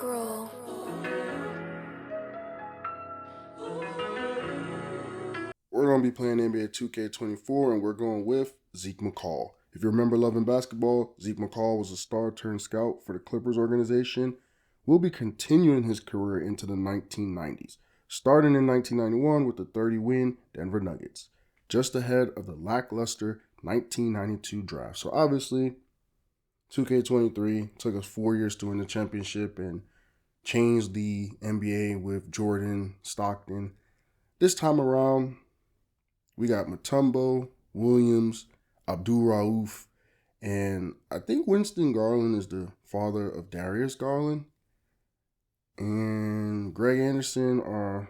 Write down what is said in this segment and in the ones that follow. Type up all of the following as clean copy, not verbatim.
Roll. We're going to be playing NBA 2K24, and we're going with Zeke McCall. If you remember Love Basketball, Zeke McCall was a star turned scout for the Clippers organization. Will be continuing his career into the 1990s, starting in 1991 with the 30-win Denver Nuggets, just ahead of the lackluster 1992 draft. So obviously, 2K23 took us 4 years to win the championship and changed the NBA with Jordan, Stockton. This time around, we got Mutombo, Williams, Abdul Rauf, and I think Winston Garland is the father of Darius Garland. And Greg Anderson are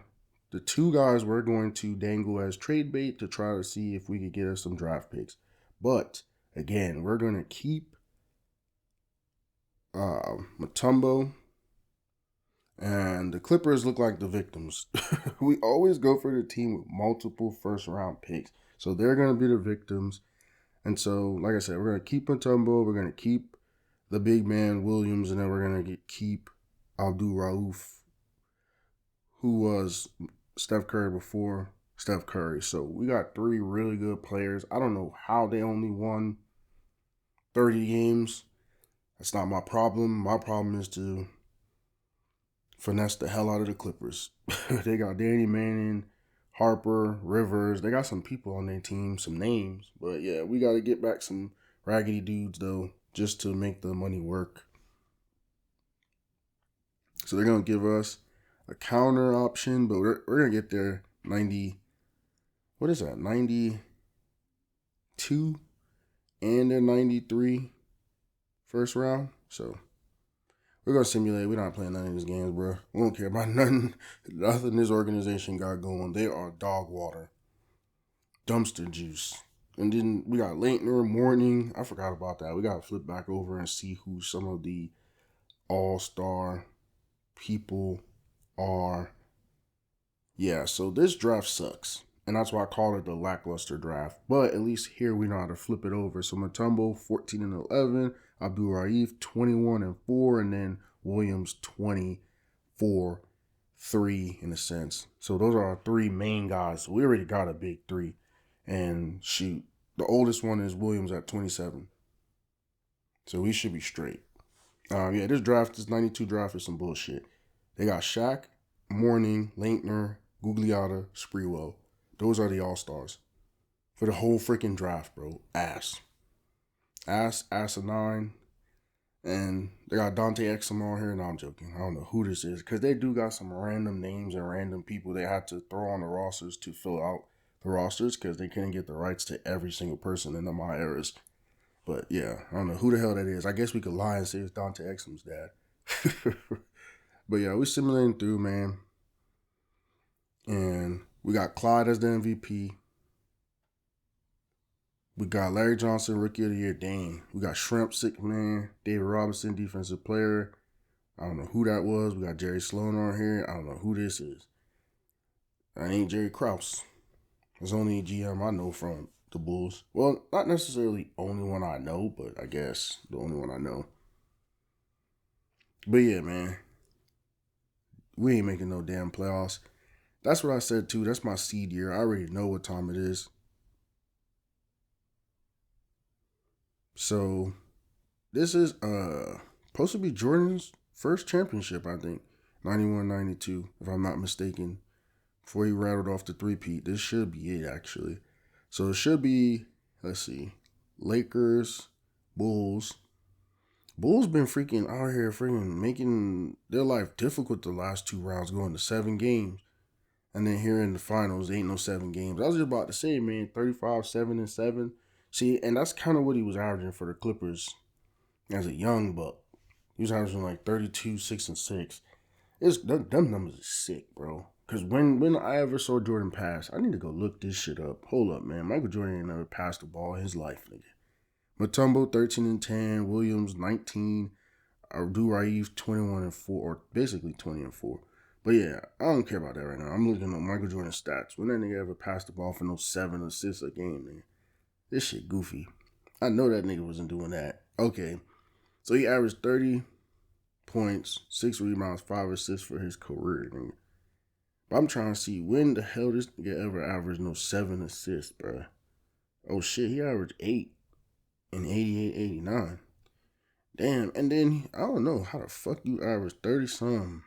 the two guys we're going to dangle as trade bait to try to see if we could get us some draft picks. But again, we're going to keep Mutombo, and the Clippers look like the victims. We always go for the team with multiple first-round picks. So they're going to be the victims. And so, like I said, we're going to keep Mutombo. We're going to keep the big man, Williams. And then we're going to keep Abdul Rauf, who was Steph Curry before Steph Curry. So we got three really good players. I don't know how they only won 30 games. That's not my problem. My problem is to finesse the hell out of the Clippers. They got Danny Manning, Harper, Rivers. They got some people on their team, some names. But yeah, we got to get back some raggedy dudes, though, just to make the money work. So they're going to give us a counter option, but we're going to get there 90. What is that? 92 and a 93 first round. So we're going to simulate. We're not playing none of these games, bro. We don't care about nothing. Nothing this organization got going. They are dog water. Dumpster juice. And then we got Leitner, Morning. I forgot about that. We got to flip back over and see who some of the all-star people are. Yeah, so this draft sucks. And that's why I call it the lackluster draft. But at least here we know how to flip it over. So Mutombo, 14 and 11. Abdul Rauf, 21 and 4. And then Williams, 24, 3 in a sense. So those are our three main guys. So we already got a big three. And shoot, the oldest one is Williams at 27. So we should be straight. Yeah, this 92 draft is some bullshit. They got Shaq, Morning, Leitner, Gugliotta, Sprewell. Those are the all-stars for the whole freaking draft, bro. Asinine. And they got Dante Exum on here. No, I'm joking. I don't know who this is because they do got some random names and random people they had to throw on the rosters to fill out the rosters because they couldn't get the rights to every single person in the My Eras. But yeah, I don't know who the hell that is. I guess we could lie and say it's Dante Exum's dad. But yeah, we simulating through, man. And we got Clyde as the MVP. We got Larry Johnson, Rookie of the Year, Dane. We got Shrimp, Sick Man, David Robinson, Defensive Player. I don't know who that was. We got Jerry Sloan on here. I don't know who this is. That ain't Jerry Krause. There's only a GM I know from the Bulls. Well, not necessarily only one I know, but I guess the only one I know. But yeah, man. We ain't making no damn playoffs. That's what I said too. That's my seed year. I already know what time it is. So this is supposed to be Jordan's first championship, I think. 91-92, if I'm not mistaken. Before he rattled off the three-peat. This should be it, actually. So it should be, let's see, Lakers, Bulls. Bulls been freaking out here freaking making their life difficult the last two rounds, going to 7 games. And then here in the finals, ain't no 7 games. I was just about to say, man, 35, 7, and 7. See, and that's kind of what he was averaging for the Clippers as a young buck. He was averaging like 32, 6, and 6. Them numbers is sick, bro. Because when I ever saw Jordan pass, I need to go look this shit up. Hold up, man. Michael Jordan ain't never passed the ball in his life, nigga. Mutombo, 13 and 10. Williams, 19. Abdul Rauf, 21 and 4. Or basically 20 and 4. But yeah, I don't care about that right now. I'm looking at Michael Jordan's stats. When that nigga ever passed the ball for no 7 assists a game, nigga? This shit goofy. I know that nigga wasn't doing that. Okay. So he averaged 30, points, 6 rebounds, 5 assists for his career. Nigga. But I'm trying to see when the hell this nigga ever averaged no 7 assists, bro. Oh shit, he averaged 8 in 88, 89. Damn, and then I don't know how the fuck you average 30 some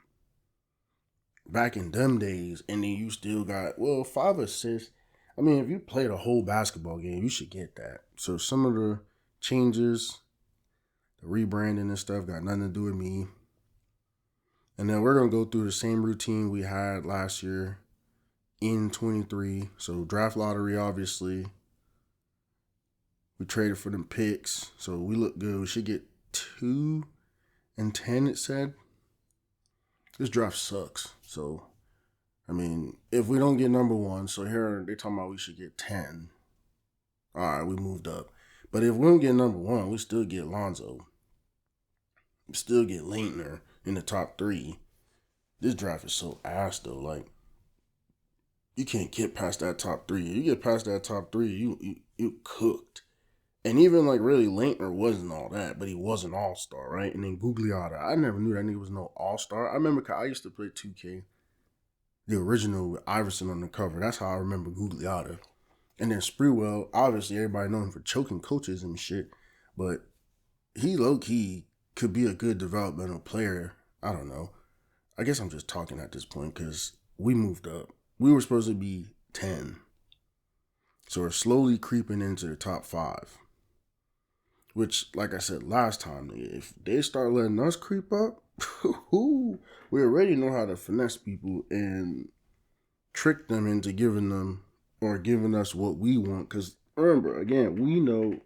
back in them days, and then you still got 5 assists. I mean, if you played a whole basketball game, you should get that. So some of the changes, the rebranding and stuff, got nothing to do with me. And then we're gonna go through the same routine we had last year in 23. So draft lottery, obviously. We traded for them picks, so we look good. We should get 2 and 10. It said this draft sucks. So I mean, if we don't get number 1, so here they talking about we should get 10. All right, we moved up. But if we don't get number 1, we still get Lonzo. We still get Leitner in the top 3. This draft is so ass though. Like, you can't get past that top 3. If you get past that top 3, you cooked. And even like really Leitner wasn't all that, but he was an all-star, right? And then Gugliotta, I never knew that nigga was no all-star. I remember I used to play 2K. The original with Iverson on the cover. That's how I remember Gugliotta. And then Sprewell, obviously everybody know him for choking coaches and shit, but he low-key could be a good developmental player. I don't know. I guess I'm just talking at this point because we moved up. We were supposed to be 10. So we're slowly creeping into the top 5. Which, like I said last time, if they start letting us creep up, we already know how to finesse people and trick them into giving them or giving us what we want. Because remember, again, we know.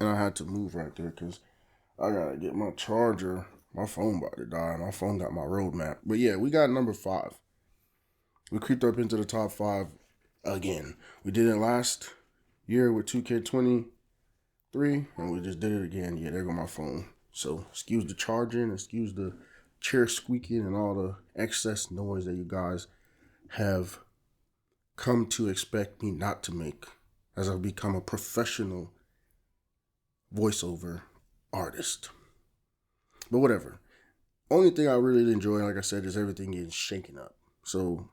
And I had to move right there because I got to get my charger. My phone about to die. My phone got my roadmap. But yeah, we got number 5. We creeped up into the top 5 again. We did it last year with 2K23, and we just did it again. Yeah, there go my phone. So excuse the charging, excuse the chair squeaking and all the excess noise that you guys have come to expect me not to make as I've become a professional voiceover artist. But whatever. Only thing I really enjoy, like I said, is everything getting shaken up. So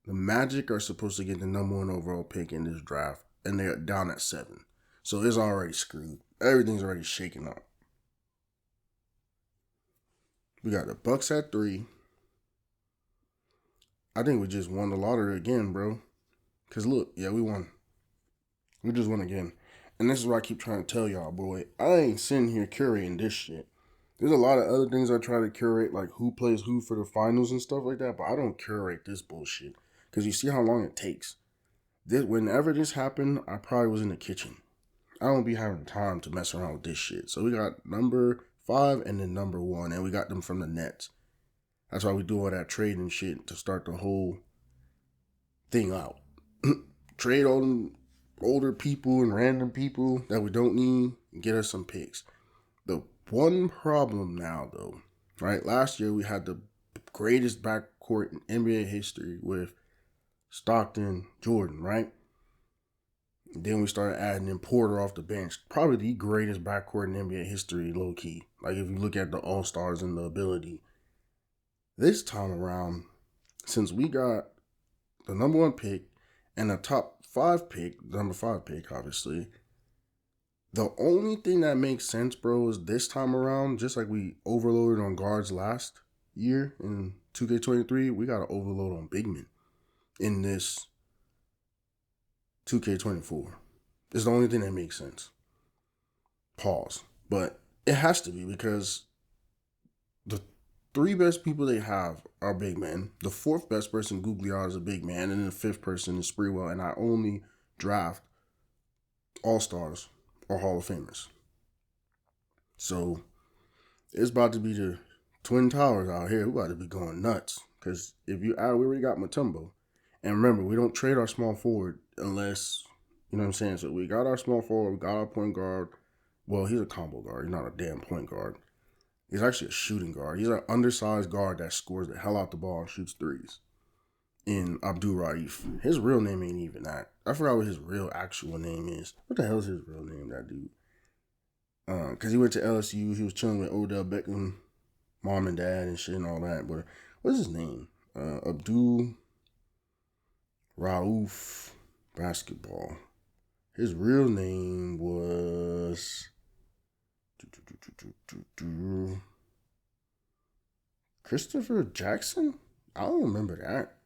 the Magic are supposed to get the number 1 overall pick in this draft, and they're down at 7. So it's already screwed. Everything's already shaken up. We got the Bucks at 3. I think we just won the lottery again, bro. Because look, yeah, we won. We just won again. And this is what I keep trying to tell y'all, boy. I ain't sitting here curating this shit. There's a lot of other things I try to curate, like who plays who for the finals and stuff like that, but I don't curate this bullshit. Because you see how long it takes. Whenever this happened, I probably was in the kitchen. I don't be having time to mess around with this shit. So we got number 5 and then number 1, and we got them from the Nets. That's why we do all that trading shit to start the whole thing out. Trade all them older people and random people that we don't need and get us some picks. The one problem now, though, right? Last year we had the greatest backcourt in NBA history with Stockton, Jordan, right? And then we started adding in Porter off the bench. Probably the greatest backcourt in NBA history, low key. Like if you look at the All-Stars and the ability. This time around, since we got the number 1 pick and the top 5 pick, number 5 pick, obviously, the only thing that makes sense, bro, is this time around, just like we overloaded on guards last year in 2K23, we got to overload on big men in this 2K24. It's the only thing that makes sense. Pause. But it has to be because the 3 best people they have are big men. The 4th best person, Gugliotta, is a big man. And then the 5th person is Sprewell. And I only draft All-Stars or Hall of Famers. So it's about to be the Twin Towers out here. We're about to be going nuts. Because if you add, we already got Mutombo. And remember, we don't trade our small forward unless, you know what I'm saying? So we got our small forward, we got our point guard. Well, he's a combo guard. He's not a damn point guard. He's actually a shooting guard. He's an undersized guard that scores the hell out the ball and shoots threes. In Abdul Raif. His real name ain't even that. I forgot what his real actual name is. What the hell is his real name, that dude? Because he went to LSU. He was chilling with Odell Beckham, mom and dad and shit and all that. But what's his name? Abdul Rauf Basketball. His real name was Christopher Jackson? I don't remember that.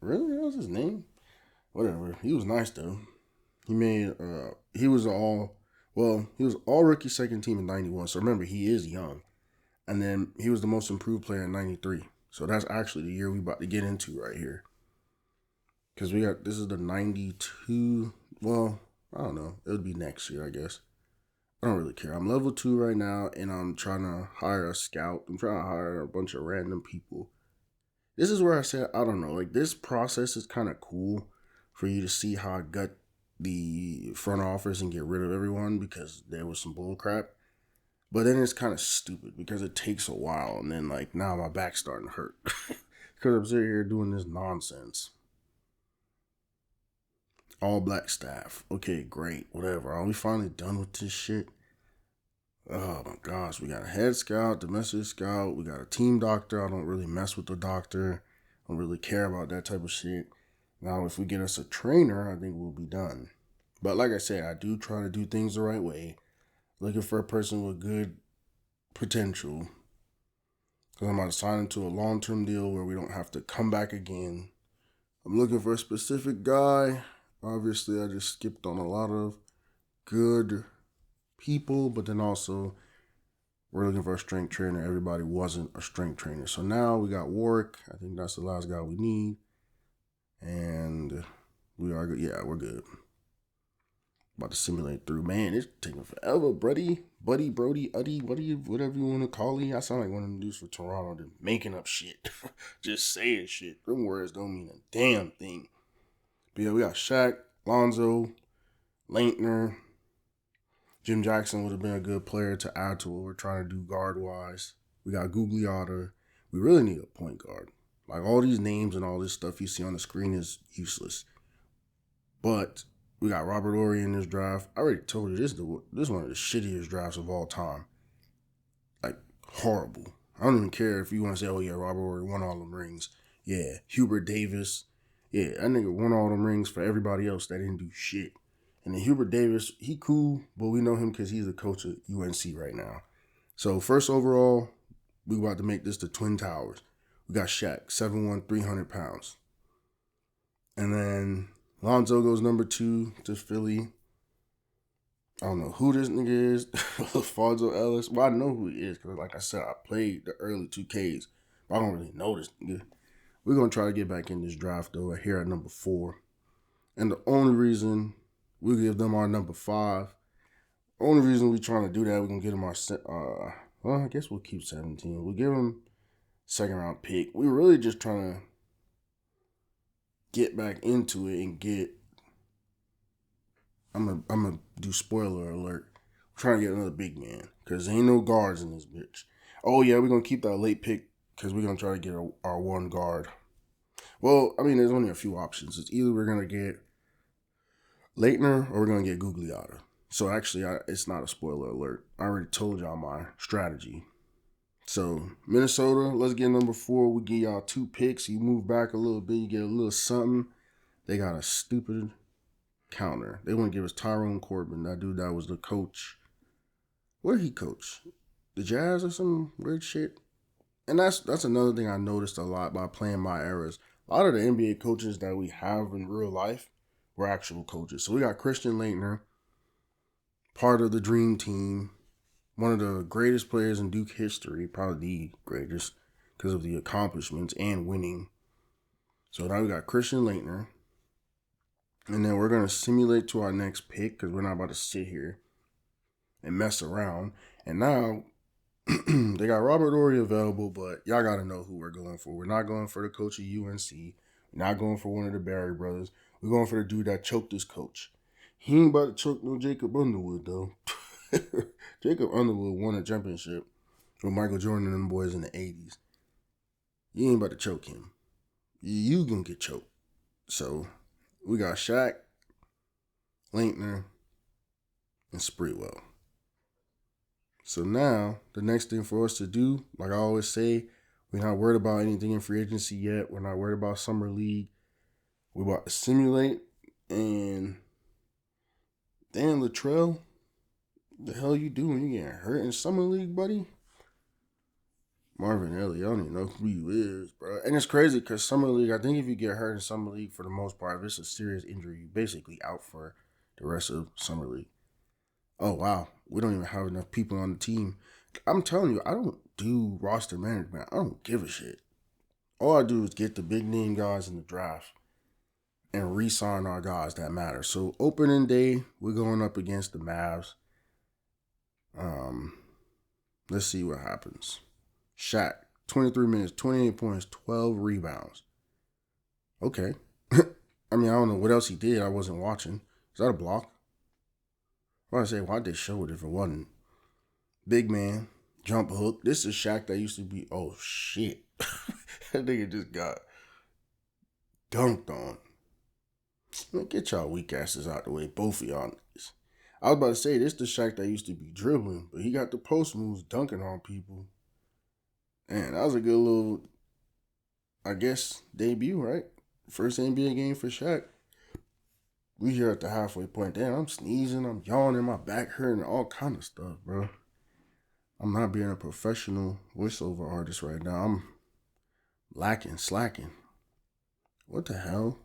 Really? That was his name? Whatever. He was nice though. He was all rookie second team in 91. So remember, he is young. And then he was the most improved player in 93. So that's actually the year we about to get into right here. Because this is the 92. Well, I don't know. It would be next year, I guess. I don't really care. I'm level 2 right now, and I'm trying to hire a scout. I'm trying to hire a bunch of random people. This is where I said, I don't know. Like, this process is kind of cool for you to see how I gut the front office and get rid of everyone because there was some bull crap. But then it's kind of stupid because it takes a while, and then, like, now my back's starting to hurt because I'm sitting here doing this nonsense. All black staff. Okay, great. Whatever. Are we finally done with this shit? Oh my gosh. We got a head scout, domestic scout. We got a team doctor. I don't really mess with the doctor. I don't really care about that type of shit. Now, if we get us a trainer, I think we'll be done. But like I said, I do try to do things the right way. Looking for a person with good potential. Because I'm about to sign into a long-term deal where we don't have to come back again. I'm looking for a specific guy. Obviously, I just skipped on a lot of good people, but then also we're looking for a strength trainer. Everybody wasn't a strength trainer. So now we got Warwick. I think that's the last guy we need. And we are good. Yeah, we're good. About to simulate through. Man, it's taking forever, Brody, Brody, Uddy, whatever you want to call it. I sound like one of them dudes for Toronto. They're making up shit. Just saying shit. Them words don't mean a damn thing. But yeah, we got Shaq, Lonzo, Leitner. Jim Jackson would have been a good player to add to what we're trying to do guard-wise. We got Gugliotta. We really need a point guard. Like, all these names and all this stuff you see on the screen is useless. But we got Robert Horry in this draft. I already told you, this is one of the shittiest drafts of all time. Like, horrible. I don't even care if you want to say, oh yeah, Robert Horry won all them rings. Yeah, Hubert Davis. Yeah, that nigga won all them rings for everybody else that didn't do shit. And then Hubert Davis, he cool, but we know him because he's the coach at UNC right now. So first overall, we about to make this the Twin Towers. We got Shaq, 7'1", 300 pounds. And then Lonzo goes number 2 to Philly. I don't know who this nigga is. Alfonso Ellis. Well, I know who he is because, like I said, I played the early 2Ks. But I don't really know this nigga. We're going to try to get back in this draft, though, here at number 4. And the only reason we'll give them our number 5. Only reason we're trying to do that, we're going to get them our, well, I guess we'll keep 17. We'll give them second round pick. We're really just trying to get back into it and get, I'm gonna do spoiler alert. We're trying to get another big man because there ain't no guards in this bitch. Oh yeah, we're going to keep that late pick because we're going to try to get our one guard. Well, I mean, there's only a few options. It's either we're going to get Leitner or we're going to get Gugliotta. So actually, it's not a spoiler alert. I already told y'all my strategy. So Minnesota, let's get number 4. We give y'all 2 picks. You move back a little bit. You get a little something. They got a stupid counter. They want to give us Tyrone Corbin. That dude that was the coach. Where did he coach? The Jazz or some weird shit? And that's another thing I noticed a lot by playing my eras. A lot of the NBA coaches that we have in real life were actual coaches. So we got Christian Laettner, part of the dream team, one of the greatest players in Duke history, probably the greatest because of the accomplishments and winning. So now we got Christian Laettner. And then we're going to simulate to our next pick because we're not about to sit here and mess around. And now they got Robert Horry available, but y'all got to know who we're going for. We're not going for the coach of UNC. We're not going for one of the Barry brothers. We're going for the dude that choked his coach. He ain't about to choke no Jacob Underwood, though. Jacob Underwood won a championship with Michael Jordan and them boys in the 80s. You ain't about to choke him. You gonna get choked. So we got Shaq, Laettner, and Sprewell. So now the next thing for us to do, like I always say, we're not worried about anything in free agency yet. We're not worried about summer league. We're about to simulate. And Dan Latrell, the hell you do when you get hurt in summer league, buddy? Marvin Elliott, I don't even know who you is, bro. And it's crazy because summer league, I think if you get hurt in summer league, for the most part, if it's a serious injury, you're basically out for the rest of summer league. Oh, wow. We don't even have enough people on the team. I'm telling you, I don't do roster management. I don't give a shit. All I do is get the big name guys in the draft and re-sign our guys that matter. So opening day, we're going up against the Mavs. Let's see what happens. Shaq, 23 minutes, 28 points, 12 rebounds. Okay. I mean, I don't know what else he did. I wasn't watching. Is that a block? I say, why'd they show it if it wasn't? Big man, jump hook. This is Shaq that used to be, oh shit. That nigga just got dunked on. Man, get y'all weak asses out the way, both of y'all niggas. I was about to say, this the Shaq that used to be dribbling, but he got the post moves dunking on people. And that was a good little, I guess, debut, right? First NBA game for Shaq. We here at the halfway point. Damn, I'm sneezing, I'm yawning, my back hurting, all kind of stuff, bro. I'm not being a professional voiceover artist right now. I'm slacking. What the hell?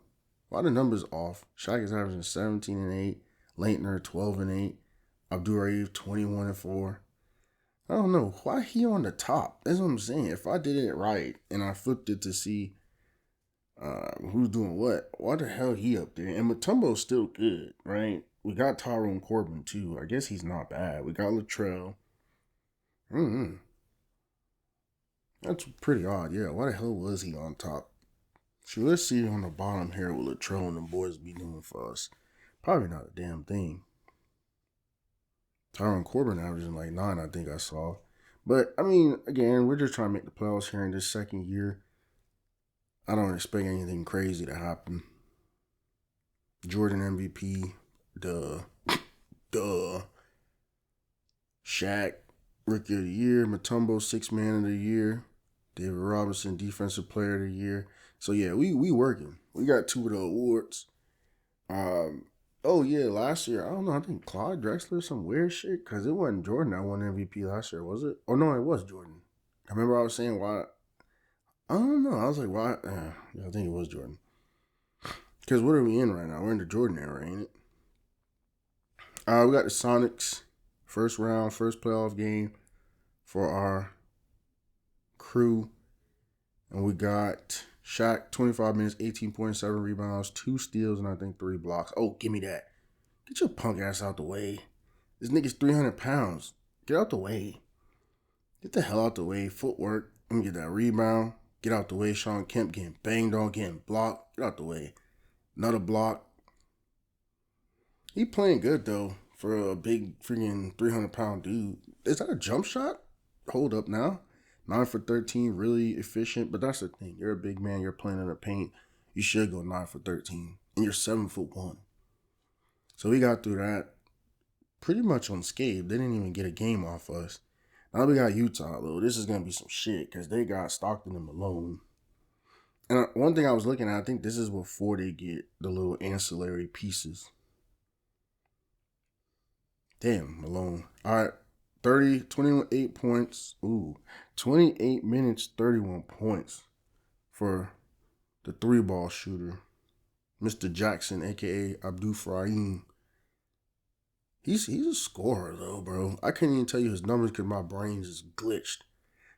Why the numbers off? Shaq is averaging 17 and 8. Leitner 12 and 8. Abdul-Raif 21 and 4. I don't know. Why he on the top? That's what I'm saying. If I did it right and I flipped it to see who's doing what, why the hell he up there? And Mutombo's still good, right? We got Tyrone Corbin too. I guess he's not bad. We got Latrell. That's pretty odd. Yeah, why the hell was he on top? So let's see on the bottom here what Latrell and the boys be doing for us. Probably not a damn thing. Tyrone Corbin averaging like 9, I think I saw. But, I mean, again, we're just trying to make the playoffs here in this second year. I don't expect anything crazy to happen. Jordan MVP, duh. Shaq, Rookie of the Year. Mutombo, 6th Man of the Year. David Robinson, Defensive Player of the Year. So, yeah, we working. We got 2 of the awards. Last year, I don't know, I think Clyde Drexler, some weird shit, because it wasn't Jordan that won MVP last year, was it? Oh, no, it was Jordan. I remember I was saying why. I don't know. I was like, why? I think it was Jordan. Because what are we in right now? We're in the Jordan era, ain't it? We got the Sonics, first round, first playoff game for our crew. And we got Shaq, 25 minutes, 18.7 rebounds, 2 steals, and I think 3 blocks. Oh, give me that. Get your punk ass out the way. This nigga's 300 pounds. Get out the way. Get the hell out the way. Footwork. Let me get that rebound. Get out the way. Sean Kemp getting banged on, getting blocked. Get out the way. Another block. He playing good, though, for a big freaking 300-pound dude. Is that a jump shot? Hold up now. 9 for 13, really efficient. But that's the thing. You're a big man. You're playing in the paint. You should go 9 for 13. And you're 7'1". So we got through that pretty much unscathed. They didn't even get a game off us. Now we got Utah, though. This is going to be some shit because they got Stockton and Malone. And one thing I was looking at, I think this is before they get the little ancillary pieces. Damn, Malone. All right, 28 points. 28 minutes, 31 points for the 3-ball shooter, Mr. Jackson, a.k.a. Abdul Frahim. He's a scorer, though, bro. I can't even tell you his numbers because my brain is glitched.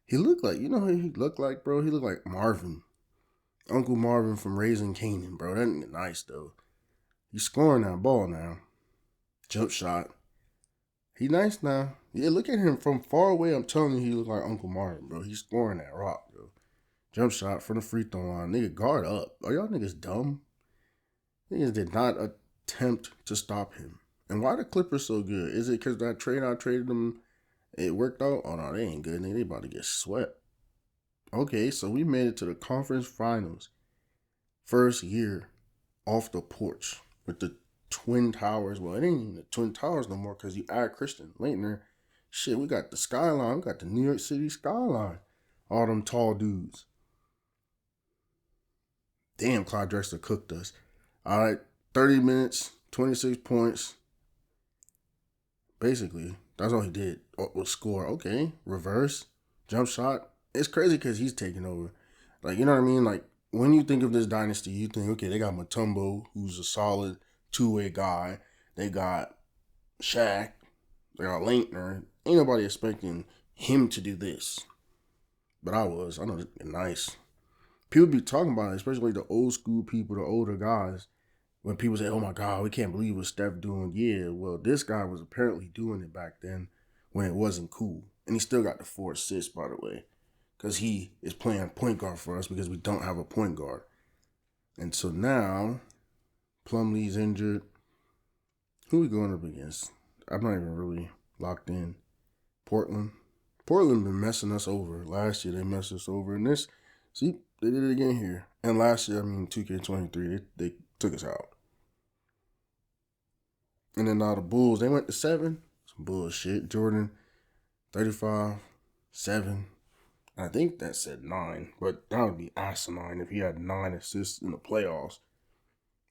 He looked like, you know who he looked like, bro? He looked like Marvin. Uncle Marvin from Raising Canaan, bro. That nigga nice, though. He's scoring that ball now. Jump shot. He nice now. Yeah, look at him from far away. I'm telling you, he look like Uncle Marvin, bro. He's scoring that rock, bro. Jump shot from the free throw line. Nigga, guard up. Are y'all niggas dumb? Niggas did not attempt to stop him. And why the Clippers so good? Is it because that trade I traded them, it worked out? Oh, no, they ain't good. They about to get swept. Okay, so we made it to the conference finals. First year off the porch with the Twin Towers. Well, it ain't even the Twin Towers no more because you add Christian Leitner, Shit, we got the skyline. We got the New York City skyline. All them tall dudes. Damn, Clyde Drexler cooked us. All right, 30 minutes, 26 points. Basically, that's all he did was score. Okay, reverse, jump shot. It's crazy because he's taking over. Like, you know what I mean? Like, when you think of this dynasty, you think, okay, they got Mutombo, who's a solid two-way guy. They got Shaq. They got Leitner. Ain't nobody expecting him to do this. But I was. I know it's nice. People be talking about it, especially the old school people, the older guys. When people say, oh my God, we can't believe what Steph doing. Yeah, well, this guy was apparently doing it back then when it wasn't cool. And he still got the 4 assists, by the way. Because he is playing point guard for us because we don't have a point guard. And so now, Plumlee's injured. Who we going up against? I'm not even really locked in. Portland. Portland been messing us over. Last year, they messed us over. And this, see, they did it again here. And last year, 2K23, they took us out. And then now the Bulls, they went to 7. Some bullshit. Jordan, 35, 7. I think that said 9, but that would be asinine if he had 9 assists in the playoffs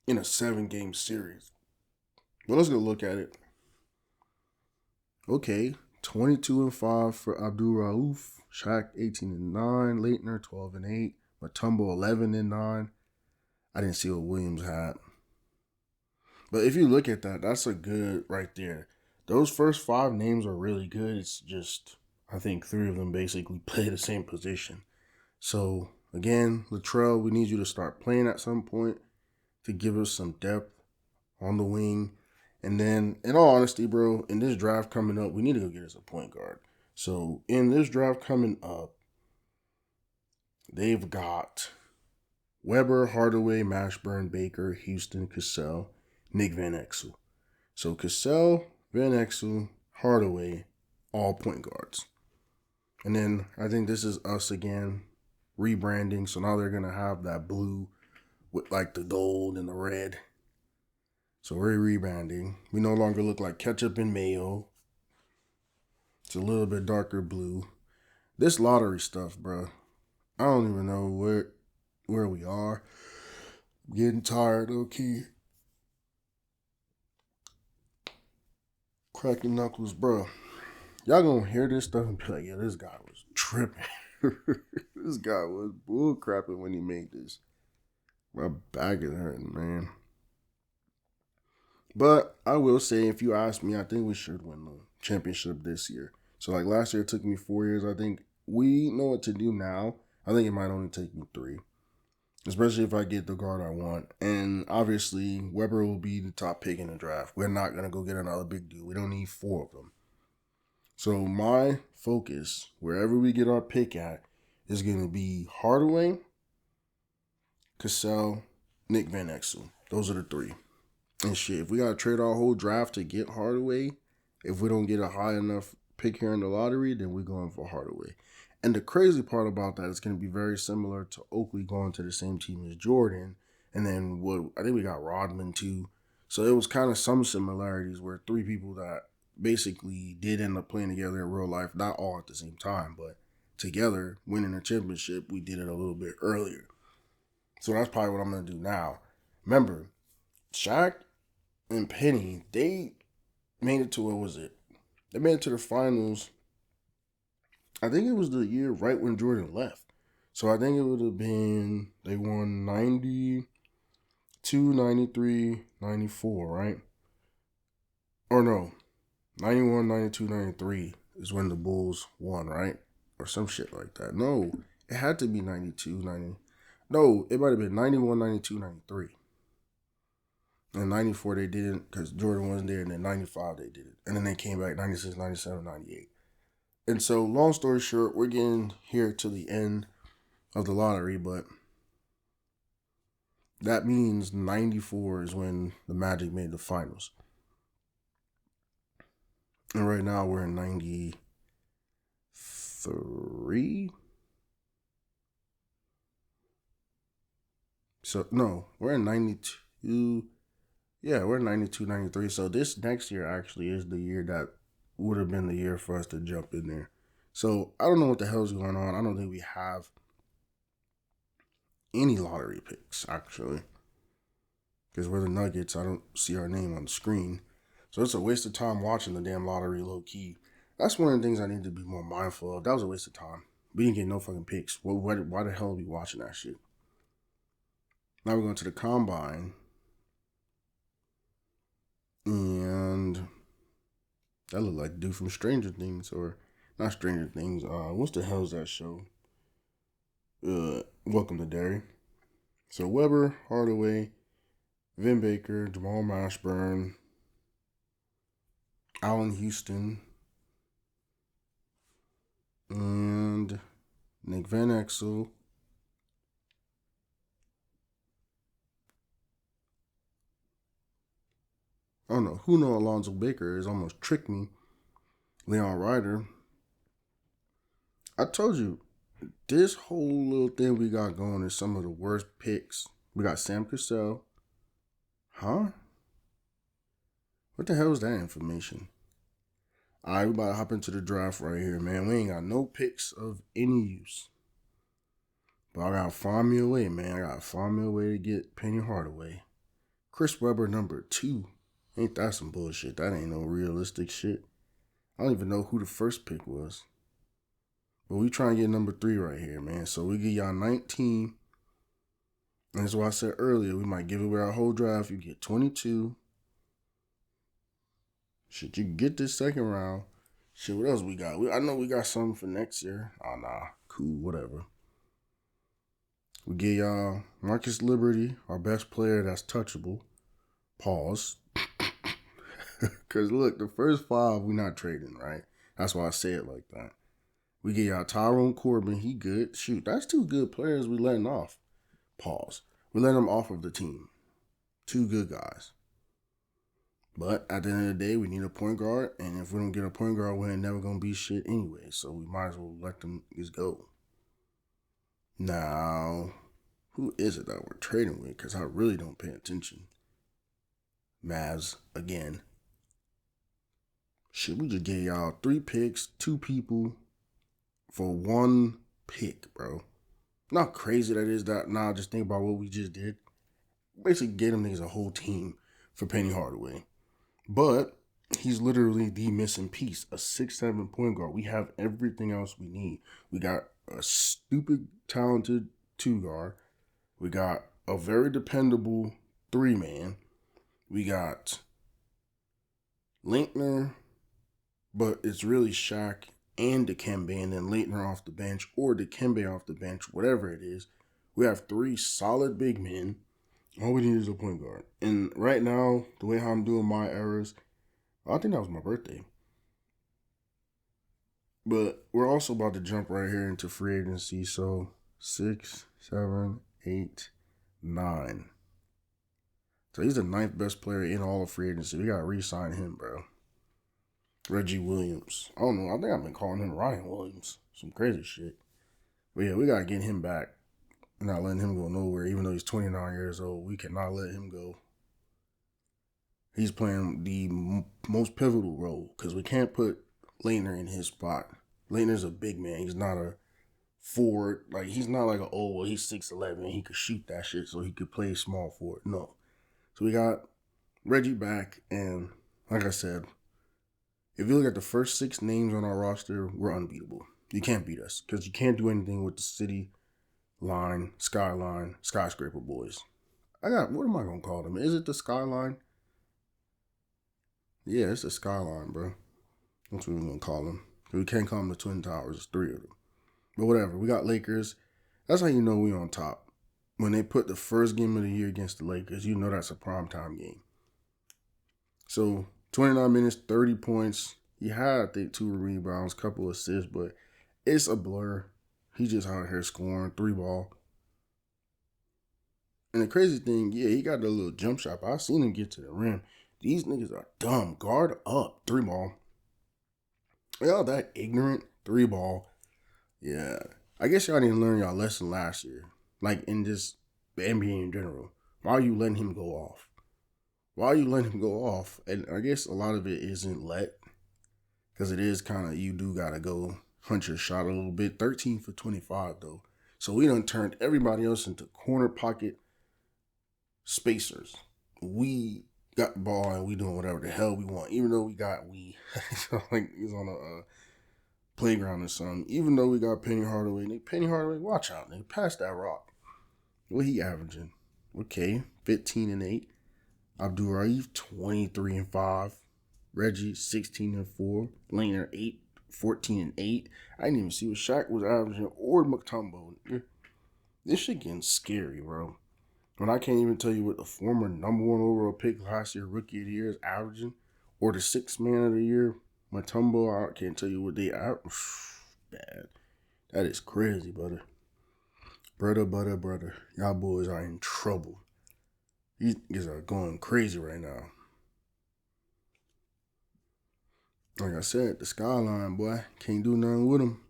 in a 7-game series. But let's go look at it. Okay, 22-5 for Abdul Rauf, Shaq 18-9, Leitner 12-8, Mutombo 11-9. I didn't see what Williams had. But if you look at that, that's a good right there. Those first 5 names are really good. It's just, I think 3 of them basically play the same position. So, again, Latrell, we need you to start playing at some point to give us some depth on the wing. And then, in all honesty, bro, in this draft coming up, we need to go get us a point guard. So, in this draft coming up, they've got Weber, Hardaway, Mashburn, Baker, Houston, Cassell, Nick Van Exel. So, Cassell, Van Exel, Hardaway, all point guards. And then I think this is us again, rebranding. So now they're going to have that blue with like the gold and the red. So we're rebranding. We no longer look like ketchup and mayo. It's a little bit darker blue. This lottery stuff, bro. I don't even know where we are. I'm getting tired, okay. Cracking knuckles, bro. Y'all gonna hear this stuff and be like, yeah, this guy was tripping. This guy was bull crapping when he made this. My back is hurting, man. But I will say, if you ask me, I think we should win the championship this year. So like last year, it took me 4 years. I think we know what to do now. I think it might only take me 3. Especially if I get the guard I want. And obviously, Weber will be the top pick in the draft. We're not going to go get another big dude. We don't need 4 of them. So my focus, wherever we get our pick at, is going to be Hardaway, Cassell, Nick Van Exel. Those are the 3. And shit, if we got to trade our whole draft to get Hardaway, if we don't get a high enough pick here in the lottery, then we're going for Hardaway. And the crazy part about that is going to be very similar to Oakley going to the same team as Jordan. And then I think we got Rodman too. So it was kind of some similarities where 3 people that basically did end up playing together in real life, not all at the same time, but together, winning a championship, we did it a little bit earlier. So that's probably what I'm going to do now. Remember, Shaq and Penny, they made it to, what was it? They made it to the finals. I think it was the year right when Jordan left. So I think it would have been, they won 92, 93, 94, right? Or no, 91, 92, 93 is when the Bulls won, right? Or some shit like that. No, it had to be 92, 90. No, it might have been 91, 92, 93. And 94 they didn't because Jordan wasn't there. And then 95 they did it. And then they came back 96, 97, 98. And so long story short, we're getting here to the end of the lottery. But that means 94 is when the Magic made the finals. And right now we're in 93. So, no, we're in 92. Yeah, we're in 92, 93. So this next year actually is the year that would have been the year for us to jump in there. So I don't know what the hell's going on. I don't think we have any lottery picks, actually. Because we're the Nuggets, I don't see our name on the screen. So it's a waste of time watching the damn lottery low key. That's one of the things I need to be more mindful of. That was a waste of time. We didn't get no fucking picks. Why the hell are we watching that shit? Now we're going to the combine. And that looked like dude from Stranger Things, or not Stranger Things. What's the hell is that show? Welcome to Derry. So Weber, Hardaway, Vin Baker, Jamal Mashburn, Allen Houston, and Nick Van Exel. I don't know who Alonzo Baker is. Almost tricked me. Leon Ryder. I told you, this whole little thing we got going is some of the worst picks. We got Sam Cassell. Huh? What the hell is that information? All right, we about to hop into the draft right here, man. We ain't got no picks of any use. But I gotta find me a way, man. I gotta find me a way to get Penny Hardaway. Chris Webber, number 2. Ain't that some bullshit? That ain't no realistic shit. I don't even know who the first pick was. But we trying to get number 3 right here, man. So we get y'all 19. And that's why I said earlier, we might give away our whole draft. You get 22. Shit, you get this second round. Shit, what else we got? I know we got something for next year. Oh, nah. Cool, whatever. We get y'all Marcus Liberty, our best player that's touchable. Pause. Because, look, the first 5, we not trading, right? That's why I say it like that. We get y'all Tyrone Corbin. He good. Shoot, that's 2 good players we letting off. Pause. We letting them off of the team. 2 good guys. But at the end of the day, we need a point guard. And if we don't get a point guard, we ain't never going to be shit anyway. So we might as well let them just go. Now, who is it that we're trading with? Because I really don't pay attention. Mavs again. Shit, we just get y'all 3 picks, 2 people for 1 pick, bro. Not crazy that is that. Nah, just think about what we just did. Basically gave them niggas a whole team for Penny Hardaway. But he's literally the missing piece. A 6'7" point guard. We have everything else we need. We got a stupid talented 2 guard. We got a very dependable 3-man. We got Linkner, but it's really Shaq and Dikembe, and then Leitner off the bench, or Dikembe off the bench, whatever it is. We have 3 solid big men. All we need is a point guard. And right now, the way how I'm doing my errors, I think that was my birthday. But we're also about to jump right here into free agency. So 6, 7, 8, 9. So he's the 9th best player in all of free agency. We got to re-sign him, bro. Reggie Williams. I don't know. I think I've been calling him Ryan Williams. Some crazy shit. But yeah, we got to get him back. We're not letting him go nowhere. Even though he's 29 years old, we cannot let him go. He's playing the most pivotal role because we can't put Leitner in his spot. Leitner's a big man. He's not a forward. Like, he's not like he's 6'11". He could shoot that shit so he could play small forward. No. So we got Reggie back, and like I said, if you look at the first 6 names on our roster, we're unbeatable. You can't beat us because you can't do anything with the city line, skyline, skyscraper boys. What am I going to call them? Is it the skyline? Yeah, it's the skyline, bro. That's what we're going to call them. We can't call them the Twin Towers. It's 3 of them. But whatever. We got Lakers. That's how you know we on top. When they put the first game of the year against the Lakers, you know that's a primetime game. So, 29 minutes, 30 points. He had, I think, 2 rebounds, couple assists, but it's a blur. He just out here scoring 3 ball. And the crazy thing, yeah, he got the little jump shot, but I seen him get to the rim. These niggas are dumb. Guard up. 3 ball. Y'all that ignorant. 3 ball. Yeah. I guess y'all didn't learn y'all lesson last year. Like in just the NBA in general. Why are you letting him go off? Why are you letting him go off? And I guess a lot of it isn't let. Because it is kind of, you do got to go hunt your shot a little bit. 13 for 25, though. So we done turned everybody else into corner pocket spacers. We got the ball and we doing whatever the hell we want. Even though like he's on a playground or something. Even though we got Penny Hardaway. Penny Hardaway, watch out. Nigga, pass that rock. What he averaging? Okay, 15 and 8. Abdul Raif, 23 and 5. Reggie, 16 and 4. Laner, 14 and 8. I didn't even see what Shaq was averaging or Mutombo. This shit getting scary, bro. When I can't even tell you what the former number 1 overall pick last year, rookie of the year, is averaging, or the 6th man of the year, Mutombo, I can't tell you what they average. Bad. That is crazy, brother. Brother. Y'all boys are in trouble. These niggas are going crazy right now. Like I said, the skyline, boy, can't do nothing with them.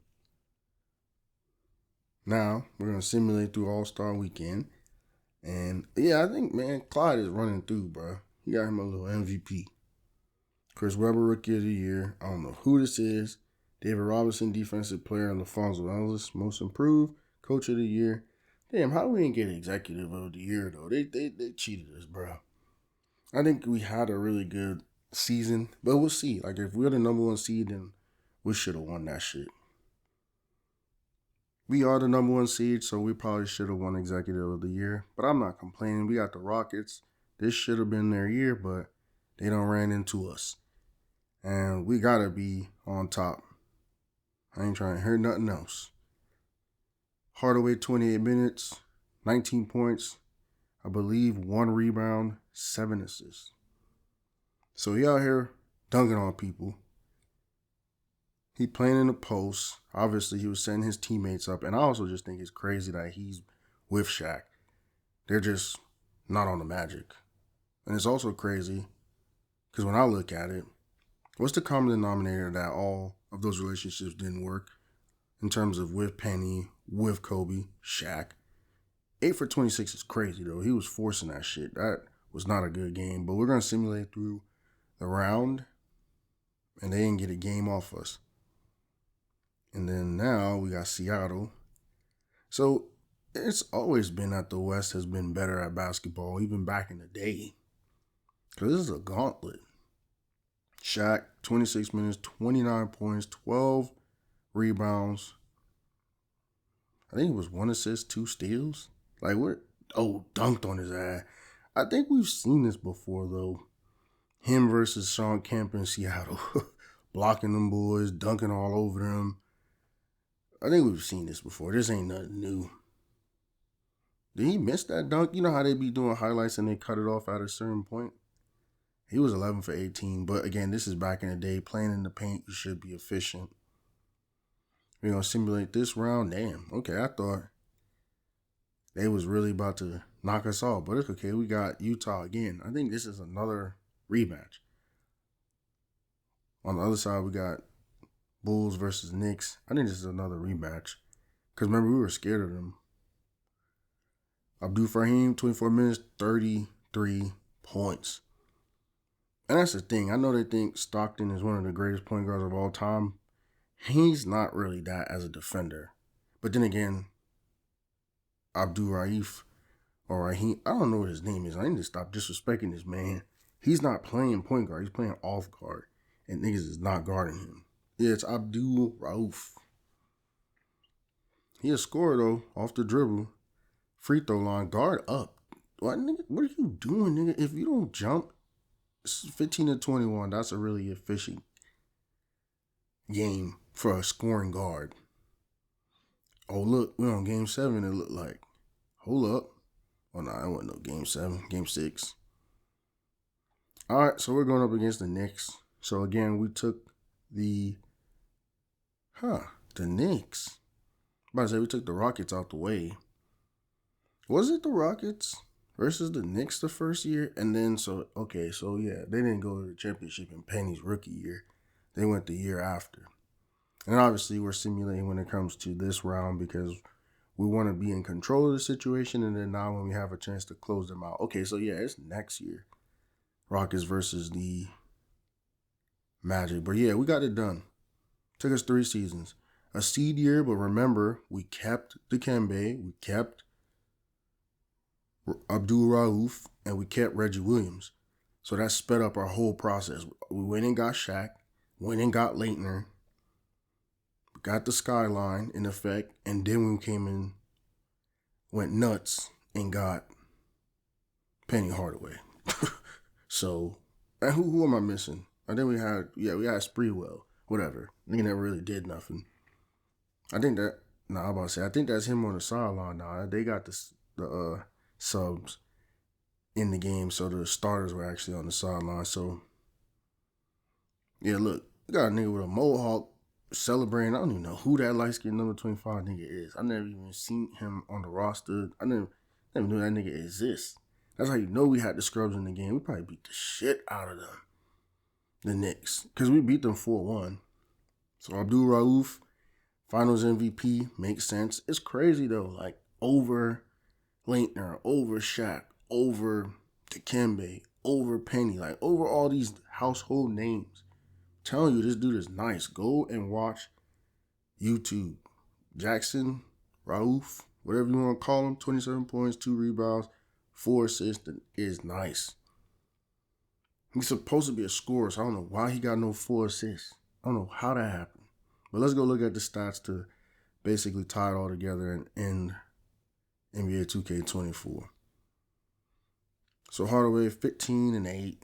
Now, we're going to simulate through All-Star Weekend. And, yeah, I think, man, Clyde is running through, bro. He got him a little MVP. Chris Webber, Rookie of the Year. I don't know who this is. David Robinson, Defensive Player. And LaFonso Ellis, Most Improved, Coach of the Year. Damn, how we didn't get Executive of the Year, though? They cheated us, bro. I think we had a really good season, but we'll see. Like, if we're the number 1 seed, then we should have won that shit. We are the number 1 seed, so we probably should have won Executive of the Year. But I'm not complaining. We got the Rockets. This should have been their year, but they done ran into us. And we got to be on top. I ain't trying to hear nothing else. Hardaway, 28 minutes, 19 points, I believe 1 rebound, 7 assists. So he out here dunking on people. He playing in the post. Obviously, he was setting his teammates up. And I also just think it's crazy that he's with Shaq. They're just not on the Magic. And it's also crazy because when I look at it, what's the common denominator that all of those relationships didn't work in terms of with Penny, with Kobe, Shaq? 8 for 26 is crazy, though. He was forcing that shit. That was not a good game. But we're going to simulate through the round, and they didn't get a game off us. And then now we got Seattle. So it's always been that the West has been better at basketball, even back in the day. Because this is a gauntlet. Shaq, 26 minutes, 29 points, 12 rebounds. I think it was 1 assist, 2 steals. Like, what? Oh, dunked on his ass. I think we've seen this before, though. Him versus Sean Kemp in Seattle. Blocking them boys, dunking all over them. I think we've seen this before. This ain't nothing new. Did he miss that dunk? You know how they be doing highlights and they cut it off at a certain point? He was 11 for 18. But again, this is back in the day. Playing in the paint, you should be efficient. We're going to simulate this round. Damn. Okay, I thought they was really about to knock us off. But it's okay. We got Utah again. I think this is another rematch. On the other side, we got Bulls versus Knicks. I think this is another rematch. Because remember, we were scared of them. Abdul Fahim, 24 minutes, 33 points. And that's the thing. I know they think Stockton is one of the greatest point guards of all time. He's not really that as a defender. But then again, Abdul Raif or Raheem, I don't know what his name is. I need to stop disrespecting this man. He's not playing point guard. He's playing off guard. And niggas is not guarding him. Yeah, it's Abdul Rauf. He a scorer, though, off the dribble. Free throw line, guard up. What, nigga? What are you doing, nigga? If you don't jump, it's 15 to 21. That's a really efficient game for a scoring guard. Oh, look, we're on game 7, it looked like. Hold up. Oh, no, it wasn't no game 7. Game 6. All right, so we're going up against the Knicks. So, again, we took the Knicks. I'm about to say we took the Rockets out the way. Was it the Rockets versus the Knicks the first year? And then, they didn't go to the championship in Penny's rookie year. They went the year after. And obviously, we're simulating when it comes to this round because we want to be in control of the situation. And then now when we have a chance to close them out. Okay, so yeah, it's next year. Rockets versus the Magic. But yeah, we got it done. Took us 3 seasons. A seed year, but remember, we kept Dikembe, we kept Abdul Rauf, and we kept Reggie Williams. So that sped up our whole process. We went and got Shaq, went and got Leitner, got the skyline in effect, and then we came in, went nuts, and got Penny Hardaway. So, and who am I missing? I think we had Spreewell, whatever. Nigga never really did nothing. I think that's him on the sideline now. They got the subs in the game, so the starters were actually on the sideline. So, yeah, look, we got a nigga with a mohawk celebrating. I don't even know who that light-skinned number 25 nigga is. I never even seen him on the roster. I never knew that nigga exists. That's how you know we had the scrubs in the game. We probably beat the shit out of them, the Knicks, because we beat them 4-1. So Abdul Rauf, Finals MVP, makes sense. It's crazy though, like over Leitner, over Shaq, over Dikembe, over Penny, like over all these household names. I'm telling you, this dude is nice. Go and watch YouTube. Jackson, Rauf, whatever you want to call him, 27 points, 2 rebounds, 4 assists, is nice. He's supposed to be a scorer, so I don't know why he got no 4 assists. I don't know how that happened. But let's go look at the stats to basically tie it all together and end NBA 2K24. So Hardaway 15-8,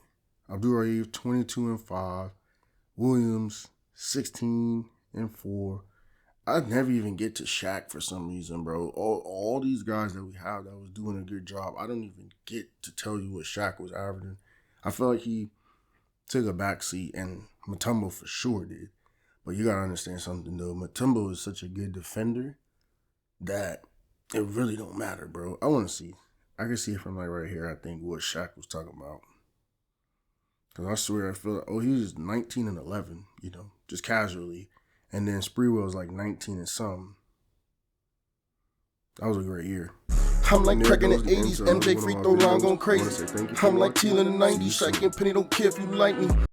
Abdul Rauf 22-5, Williams 16-4. I never even get to Shaq for some reason, bro. All these guys that we have that was doing a good job, I don't even get to tell you what Shaq was averaging. I feel like he took a backseat, and Mutombo for sure did. But you gotta understand something though. Mutombo is such a good defender that it really don't matter, bro. I want to see. I can see it from like right here, I think, what Shaq was talking about. Because I swear, I feel like, he was 19-11, just casually. And then Spreewell was like 19 and something. That was a great year. I'm like cracking the 80s, MJ free throw line going crazy. I'm like Teal in the 90s, Shaq and Penny don't care if you like me.